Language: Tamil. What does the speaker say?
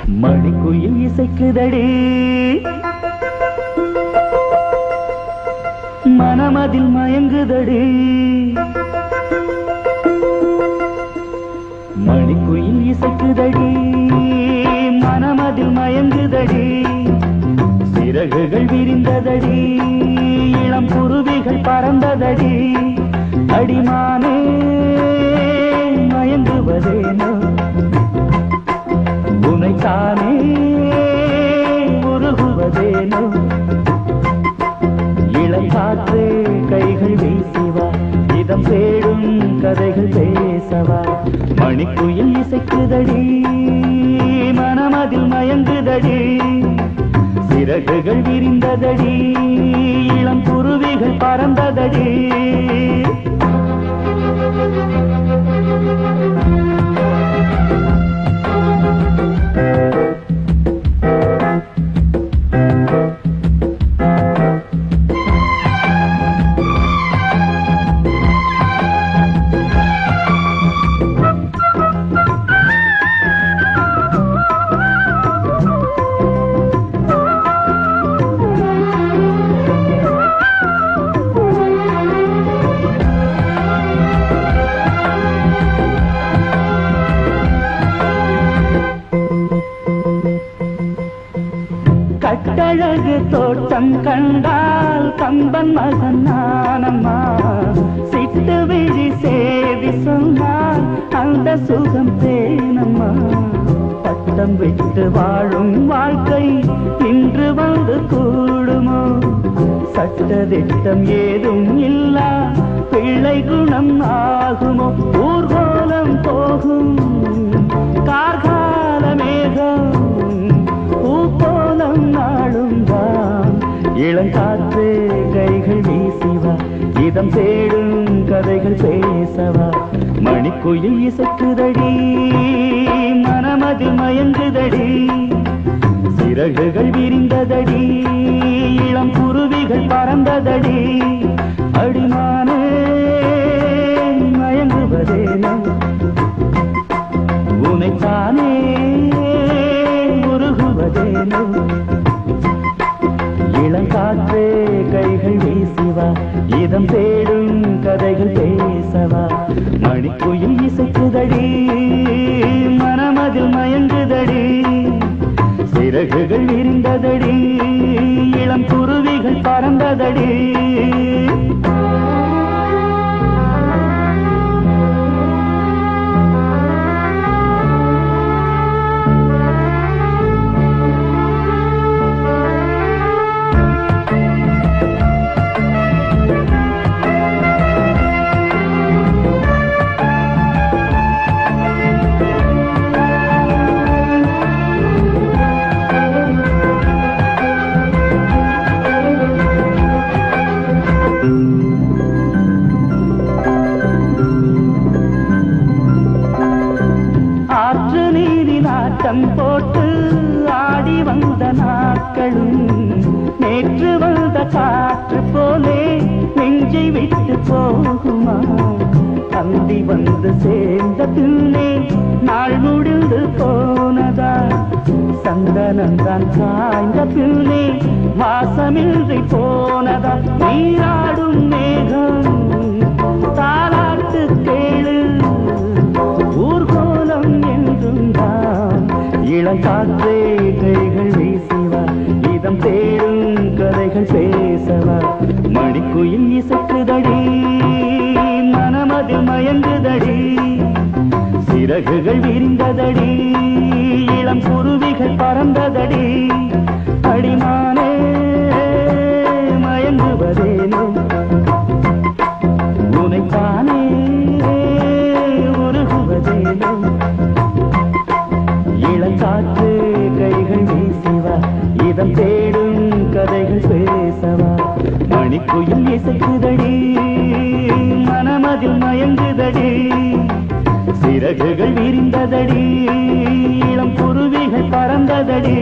மணிக்குயில் இசைக்குதடி மனமதில் மயங்குதடி மணிக்குயில் இசைக்குதடி மனமதில் மயங்குதடி சிறகுகள் விரிந்ததடி இளம் குருவிகள் பறந்ததடி அடிமானே மயங்குவதேனோ உனைத்தானே உருகுவதேனோ இளங்காற்றே கைகள் வீசிவா இதம் தேடும் கதைகள் பேசவா மணிக்குயில் இசைக்குதடி மனமதில் மயங்குதடி சிறகுகள் விரிந்ததடி இளம் குருவிகள் பறந்ததடி கட்டழகு தோட்டம் கண்டால் கம்பன் மகன் நானம்மா சிட்டு விழி சேதி சொன்னால் அந்த சுகம் தேனம்மா பட்டம் விட்டு வாழும் வாழ்க்கை இன்று வந்து கூடுமோ சட்டதிட்டம் ஏதும் இல்லா பிள்ளை குணம் ஆகுமோ ஊர்கோலம் போகும் கார்கால மேகம் பூப்போலம் நாளும் தான் இளங்காற்றே கைகள் வீசிவா இதம் தேடும் கதைகள் பேசவா மணிக்குயில் இசைக்குதடி மனமதில் மயங்குதடி சிறகுகள் விரிந்ததடி இளம் குருவிகள் பறந்ததடி அடிமானே மயங்குவதேனோ உனைத்தானே உருகுவதேனோ இளங்காற்றே கைகள் வீசிவா இதம் தேடும் கதைகள் பேசவா மணிக்குயில் இசைக்குதடி மனமதில் மயங்குதடி சிறகுகள் விரிந்ததடி இளம் குருவிகள் பறந்ததடி ஆற்று நீரில் ஆட்டம் போட்டு ஆடி வந்த நாட்களும் நேற்று வந்த காற்று போலே நெஞ்சை விட்டு போகுமா அந்தி வந்து சேர்ந்த பின்னே நாள் முடிந்து போனதா சந்தனந்தான் காய்ந்த பின்னே வாசமின்றி போனதா நீராடும் மேகம் தாலாட்டு கேளு ஊர்கோலம் என்றுந்தான் இளங்காற்றே கைகள் வீசிவா இதம் தேடும் கதைகள் பேசவா மணிக்குயில் இசைக்குதடி மனமதில் மயங்குதடி சிறகுகள் விரிந்ததடி இளம் குருவிகள் பறந்ததடி அடிமானே மயங்குவதேனோ உனைத்தானே உருகுவதேனோ இளங்காற்று கைகள் வீசிவா இதம் தேடும் கதைகள் பேசவா மணிக்குயில் இசைக்குதடி மனமதில் மயங்குதடி சிறகுகள் விரிந்ததடி இளம் குருவிகள் பறந்ததடி